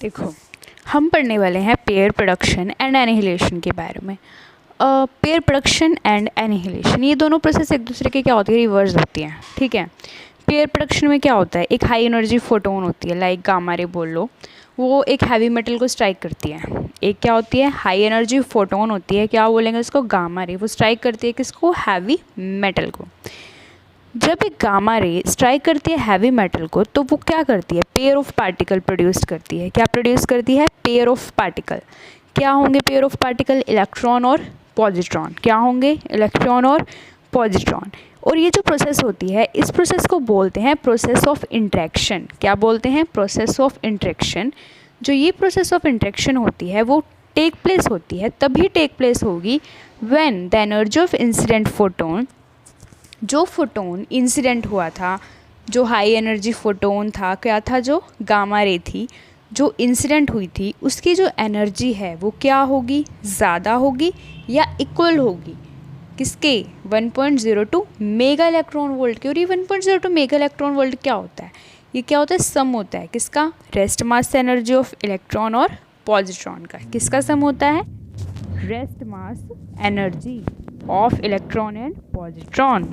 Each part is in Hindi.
देखो, हम पढ़ने वाले हैं पेयर प्रोडक्शन एंड एनिहिलेशन के बारे में। पेयर प्रोडक्शन एंड एनिहिलेशन, ये दोनों प्रोसेस एक दूसरे के क्या होती है, रिवर्स होती हैं। ठीक है, पेयर प्रोडक्शन में क्या होता है, एक हाई एनर्जी फोटोन होती है, लाइक गामा रे बोल लो, वो एक हैवी मेटल को स्ट्राइक करती है। एक क्या होती है, हाई एनर्जी फोटोन होती है, क्या बोलेंगे उसको, गामा रे, वो स्ट्राइक करती है किसको, हैवी मेटल को। जब एक गामा रे स्ट्राइक करती है हैवी मेटल को, तो वो क्या करती है, पेयर ऑफ पार्टिकल प्रोड्यूस करती है। क्या प्रोड्यूस करती है, पेयर ऑफ पार्टिकल। क्या होंगे पेयर ऑफ पार्टिकल, इलेक्ट्रॉन और पॉजिट्रॉन। क्या होंगे, इलेक्ट्रॉन और पॉजिट्रॉन। और ये जो प्रोसेस होती है, इस प्रोसेस को बोलते हैं प्रोसेस ऑफ इंटरेक्शन। क्या बोलते हैं, प्रोसेस ऑफ इंटरेक्शन। जो ये प्रोसेस ऑफ इंटरेक्शन होती है वो टेक प्लेस होती है, तभी टेक प्लेस होगी when the energy of incident photon, जो फोटोन इंसिडेंट हुआ था, जो हाई एनर्जी फोटोन था, क्या था, जो गामा रे थी, जो इंसिडेंट हुई थी, उसकी जो एनर्जी है वो क्या होगी, ज़्यादा होगी या इक्वल होगी किसके, 1.02 मेगा इलेक्ट्रॉन वोल्ट के। और ये 1.02 मेगा इलेक्ट्रॉन वोल्ट क्या होता है, ये क्या होता है, सम होता है किसका, rest mass energy of electron और पॉजिट्रॉन का। किसका सम होता है, rest mass energy of electron and positron.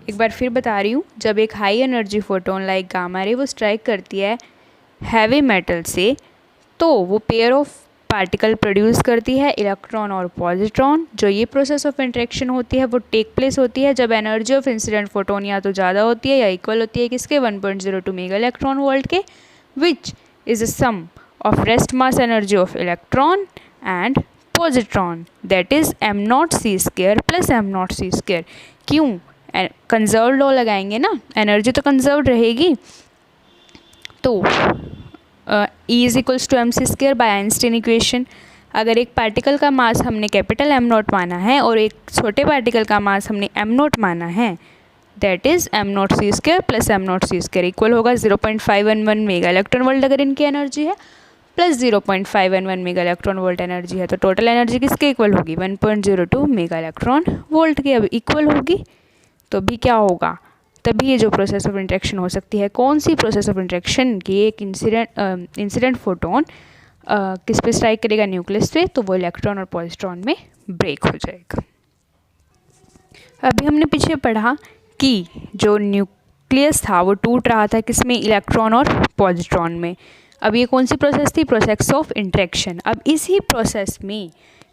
एक बार फिर बता रही हूँ, जब एक high energy photon like gamma ray वो स्ट्राइक करती है हैवी मेटल से, तो वो पेयर ऑफ पार्टिकल प्रोड्यूस करती है, इलेक्ट्रॉन और पॉजिट्रॉन। जो ये प्रोसेस ऑफ इंटरेक्शन होती है वो टेक प्लेस होती है जब एनर्जी ऑफ इंसिडेंट फोटोन या तो ज़्यादा होती है या इक्वल होती है किसके, 1.02 मेगा इलेक्ट्रॉन वोल्ट के, which is a sum of rest mass energy of electron and positron, that is m0c² plus m0c²। क्यों, कंजर्व लॉ लगाएंगे ना, एनर्जी तो कंजर्व रहेगी। तो E is equals to mc² by Einstein equation. अगर एक पार्टिकल का मास हमने कैपिटल M0 माना है और एक छोटे पार्टिकल का मास हमने m0 माना है, that is m0c² plus m0c² equal होगा 0.511 मेगा इलेक्ट्रॉन वोल्ट अगर इनकी एनर्जी है, plus 0.511 mega electron volt energy है, तो टोटल एनर्जी किसके इक्वल होगी, 1.02 मेगा इलेक्ट्रॉन वोल्ट के। अब इक्वल होगी तो भी क्या होगा, तभी ये जो प्रोसेस ऑफ इंटरेक्शन हो सकती है। कौन सी प्रोसेस ऑफ इंटरेक्शन की, एक इंसिडेंट फोटोन किस पे स्ट्राइक करेगा, न्यूक्लियस पे, तो वो इलेक्ट्रॉन और पॉजिट्रॉन में ब्रेक हो जाएगा। अभी हमने पीछे पढ़ा कि जो न्यूक्लियस था वो टूट रहा था किसमें, इलेक्ट्रॉन और पॉजिट्रॉन में। अब ये कौन सी प्रोसेस थी, प्रोसेस ऑफ इंटरेक्शन। अब इसी प्रोसेस में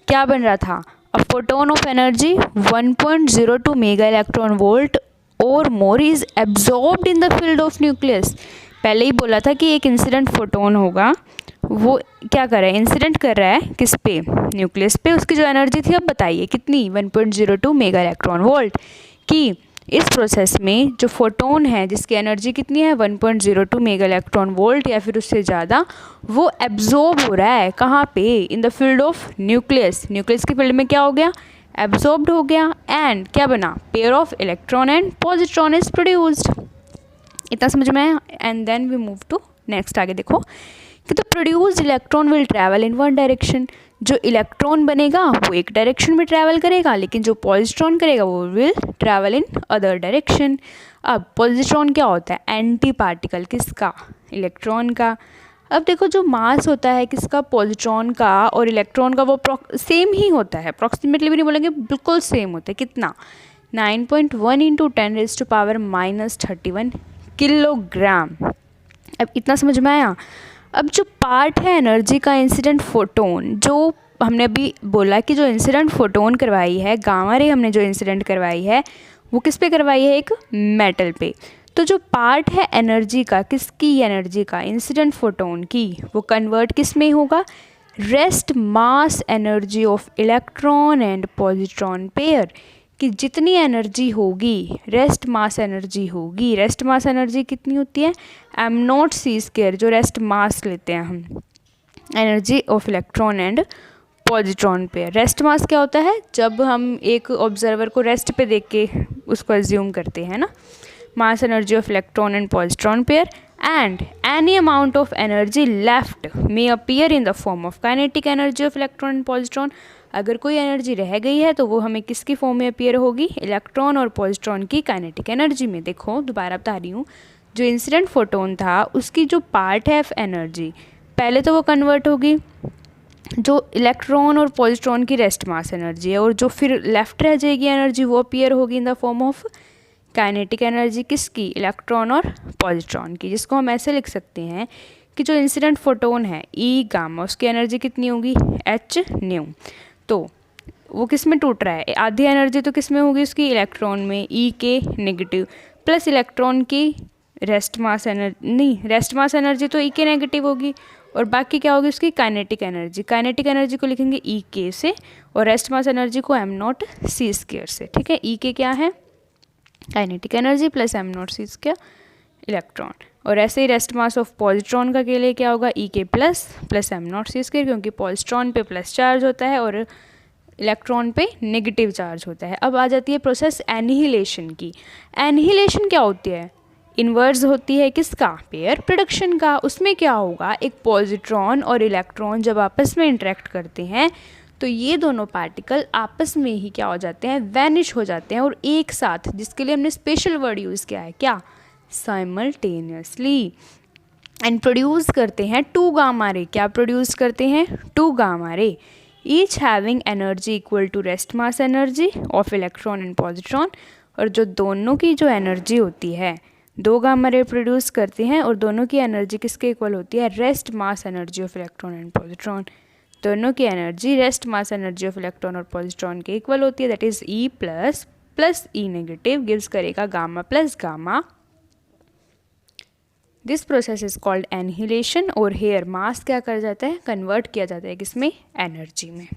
क्या बन रहा था, a photon of energy 1.02 mega electron volt और more is absorbed in the field of nucleus. पहले ही बोला था कि एक इंसिडेंट फोटोन होगा, वो क्या कर रहा है, इंसिडेंट कर रहा है किस पे, न्यूक्लियस पे। उसकी जो एनर्जी थी, अब बताइए कितनी, 1.02 मेगा इलेक्ट्रॉन वोल्ट की। इस प्रोसेस में जो फोटोन है जिसकी एनर्जी कितनी है, 1.02 मेगा इलेक्ट्रॉन वोल्ट या फिर उससे ज़्यादा, वो एब्जॉर्ब हो रहा है कहाँ पे, इन the field of nucleus. Nucleus की फील्ड में क्या हो गया, एब्जॉर्ब्ड हो गया, एंड क्या बना, pair of electron and positron is produced. इतना समझ में आया। And then we move to next. आगे देखो कि the produced electron will travel in one direction. जो इलेक्ट्रॉन बनेगा वो एक डायरेक्शन में ट्रैवल करेगा, लेकिन जो पॉजिट्रॉन करेगा वो will travel in other direction. अब पॉजिट्रॉन क्या होता है, एंटी पार्टिकल किसका, इलेक्ट्रॉन का। अब देखो जो मास होता है किसका, पॉजिट्रॉन का और इलेक्ट्रॉन का, वो सेम ही होता है, अप्रॉक्सीमेटली भी नहीं बोलेंगे, बिल्कुल सेम होता है। कितना, 9.1 इंटू 10⁻⁻31 किलोग्राम। अब इतना समझ में आया। अब जो पार्ट है एनर्जी का, इंसिडेंट फोटोन, जो हमने अभी बोला कि जो इंसिडेंट फोटोन करवाई है, गामा रे हमने जो इंसिडेंट करवाई है वो किस पे करवाई है, एक मेटल पे। तो जो पार्ट है एनर्जी का, किसकी एनर्जी का, इंसिडेंट फोटोन की, वो कन्वर्ट किस में होगा, rest mass energy of electron and positron pair. कि जितनी एनर्जी होगी, रेस्ट मास एनर्जी होगी, रेस्ट मास एनर्जी कितनी होती है, m0c², जो रेस्ट मास लेते हैं हम, energy of electron and positron pair. Rest mass क्या होता है, जब हम एक ऑब्जर्वर को रेस्ट पे देख के उसको एज्यूम करते हैं ना। मास energy of electron and positron pair and any amount of energy left may appear in the form of kinetic energy of electron and positron. अगर कोई एनर्जी रह गई है तो वो हमें किसकी फॉर्म में अपीयर होगी, इलेक्ट्रॉन और पॉजिट्रॉन की काइनेटिक एनर्जी में। देखो दोबारा बता रही हूँ, जो इंसिडेंट फोटोन था उसकी जो पार्ट है एनर्जी, पहले तो वो कन्वर्ट होगी जो इलेक्ट्रॉन और पॉजिट्रॉन की रेस्ट मास एनर्जी है, और जो फिर लेफ्ट रह जाएगी एनर्जी वो अपीयर होगी in the form of kinetic energy, किसकी, इलेक्ट्रॉन और पॉजिट्रॉन की, जिसको हम ऐसे लिख सकते हैं कि जो इंसिडेंट फोटोन है ई गामा, उसकी एनर्जी कितनी होगी, एच न्यू। तो वो किस में टूट रहा है, आधी एनर्जी तो किस में होगी उसकी, इलेक्ट्रॉन में, ई के नेगेटिव प्लस इलेक्ट्रॉन की रेस्ट मास एनर्जी, नहीं रेस्ट मास एनर्जी तो ई के नेगेटिव होगी, और बाकी क्या होगी उसकी काइनेटिक एनर्जी। काइनेटिक एनर्जी को लिखेंगे ई के से और रेस्ट मास एनर्जी को एम नॉट सी स्क्वायर से, ठीक है। ई के क्या है, kinetic energy plus M naught C square electron, और ऐसे ही रेस्ट मास ऑफ पॉजिट्रॉन का के लिए क्या होगा, E K plus M naught C square, क्योंकि पॉजिट्रॉन पे प्लस चार्ज होता है और इलेक्ट्रॉन पे नेगेटिव चार्ज होता है। अब आ जाती है प्रोसेस एनिहिलेशन की। एनिहिलेशन क्या होती है, इन्वर्स होती है किसका, पेयर प्रोडक्शन का। उसमें क्या होगा, एक पॉजिट्रॉन और इलेक्ट्रॉन जब आपस में इंटरेक्ट करते हैं तो ये दोनों पार्टिकल आपस में ही क्या हो जाते हैं, वैनिश हो जाते हैं, और एक साथ, जिसके लिए हमने स्पेशल वर्ड यूज़ किया है, क्या, साइमल्टेनियसली, एंड प्रोड्यूस करते हैं 2 गामा रे। क्या प्रोड्यूस करते हैं, 2 gamma ray, each having energy equal to rest mass energy of electron and positron. और जो दोनों की जो एनर्जी होती है, 2 गामा रे प्रोड्यूस करते हैं और दोनों की एनर्जी किसके इक्वल होती है, rest mass energy of electron and positron. दोनों की energy rest mass energy of electron और पॉजिट्रॉन के इक्वल होती है, that is E plus E negative gives करेगा gamma plus gamma. This process is called annihilation, और हेयर मास क्या कर जाता है, कन्वर्ट किया जाता है किसमें, एनर्जी में।